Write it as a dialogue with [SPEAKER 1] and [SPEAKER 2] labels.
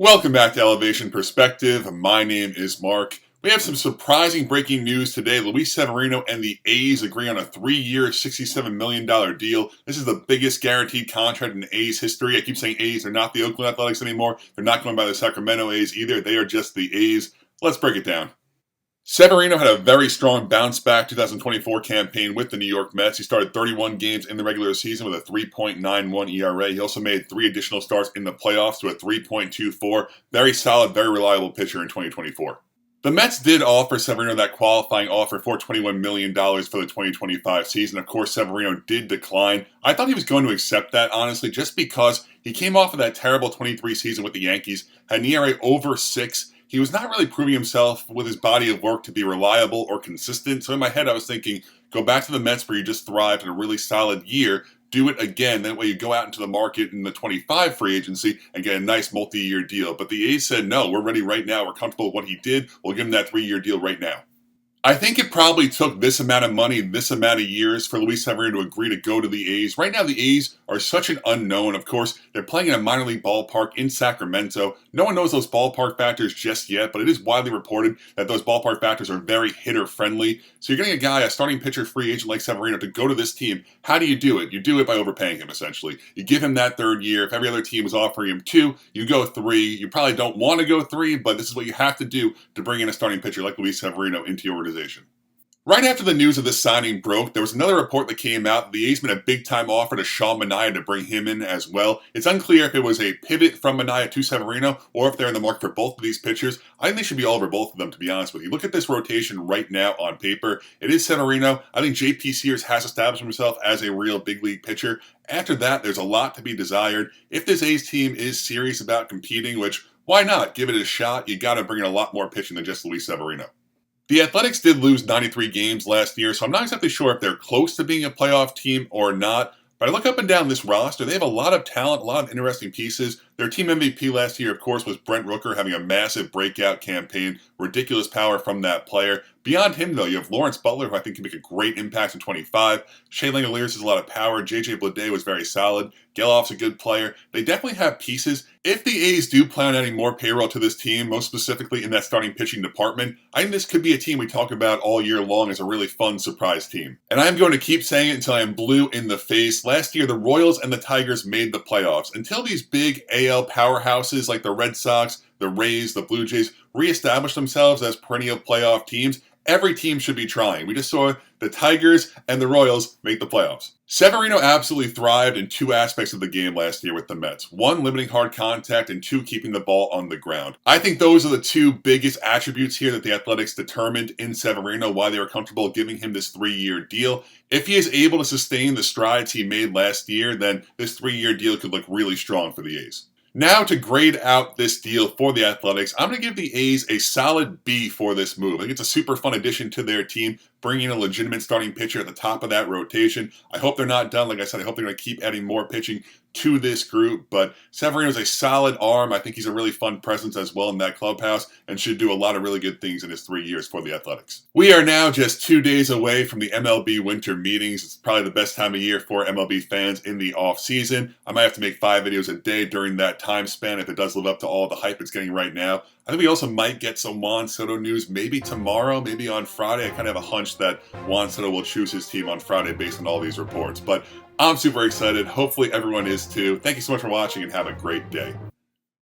[SPEAKER 1] Welcome back to Elevation Perspective. My name is Mark. We have some surprising breaking news today. Luis Severino and the A's agree on a 3-year, $67 million deal. This is the biggest guaranteed contract in A's history. I keep saying A's. They're not the Oakland Athletics anymore. They're not going by the Sacramento A's either. They are just the A's. Let's break it down. Severino had a very strong bounce-back 2024 campaign with the New York Mets. He started 31 games in the regular season with a 3.91 ERA. He also made 3 additional starts in the playoffs to a 3.24. Very solid, very reliable pitcher in 2024. The Mets did offer Severino that qualifying offer for $21 million for the 2025 season. Of course, Severino did decline. I thought he was going to accept that, honestly, just because he came off of that terrible 23 season with the Yankees, had an ERA over 6. He was not really proving himself with his body of work to be reliable or consistent. So in my head, I was thinking, go back to the Mets where you just thrived in a really solid year. Do it again. That way you go out into the market in the 25 free agency and get a nice multi-year deal. But the A's said, no, we're ready right now. We're comfortable with what he did. We'll give him that 3-year deal right now. I think it probably took this amount of money, this amount of years for Luis Severino to agree to go to the A's. Right now, the A's are such an unknown. Of course, they're playing in a minor league ballpark in Sacramento. No one knows those ballpark factors just yet, but it is widely reported that those ballpark factors are very hitter-friendly. So you're getting a guy, a starting pitcher free agent like Severino, to go to this team. How do you do it? You do it by overpaying him, essentially. You give him that 3rd year. If every other team is offering him 2, you go 3. You probably don't want to go 3, but this is what you have to do to bring in a starting pitcher like Luis Severino into your organization. Right after the news of this signing broke, there was another report that came out. The A's made a big-time offer to Sean Manaea to bring him in as well. It's unclear if it was a pivot from Manaea to Severino or if they're in the market for both of these pitchers. I think they should be all over both of them, to be honest with you. Look at this rotation right now on paper. It is Severino. I think J.P. Sears has established himself as a real big league pitcher. After that, there's a lot to be desired. If this A's team is serious about competing, which, why not? Give it a shot. You got to bring in a lot more pitching than just Luis Severino. The Athletics did lose 93 games last year, so I'm not exactly sure if they're close to being a playoff team or not. But I look up and down this roster, they have a lot of talent, a lot of interesting pieces. Their team MVP last year, of course, was Brent Rooker, having a massive breakout campaign. Ridiculous power from that player. Beyond him, though, you have Lawrence Butler, who I think can make a great impact in 25. Shea Langeliers has a lot of power. J.J. Bleday was very solid. Geloff's a good player. They definitely have pieces. If the A's do plan on adding more payroll to this team, most specifically in that starting pitching department, I think this could be a team we talk about all year long as a really fun surprise team. And I'm going to keep saying it until I am blue in the face. Last year, the Royals and the Tigers made the playoffs. Until these big AL powerhouses like the Red Sox, the Rays, the Blue Jays reestablish themselves as perennial playoff teams, every team should be trying. We just saw the Tigers and the Royals make the playoffs. Severino absolutely thrived in 2 aspects of the game last year with the Mets. 1, limiting hard contact, and 2, keeping the ball on the ground. I think those are the 2 biggest attributes here that the Athletics determined in Severino, why they were comfortable giving him this 3-year deal. If he is able to sustain the strides he made last year, then this 3-year deal could look really strong for the A's. Now, to grade out this deal for the Athletics, I'm going to give the A's a solid B for this move. I think it's a super fun addition to their team, bringing in a legitimate starting pitcher at the top of that rotation. I hope they're not done. Like I said, I hope they're going to keep adding more pitching to this group, but Severino's a solid arm. I think he's a really fun presence as well in that clubhouse and should do a lot of really good things in his 3 years for the Athletics. We are now just 2 days away from the MLB winter meetings. It's probably the best time of year for MLB fans in the off season. I might have to make 5 videos a day during that time span if it does live up to all the hype it's getting right now. I think we also might get some Juan Soto news maybe tomorrow, maybe on Friday. I kind of have a hunch that Juan Soto will choose his team on Friday based on all these reports. But I'm super excited. Hopefully everyone is too. Thank you so much for watching and have a great day.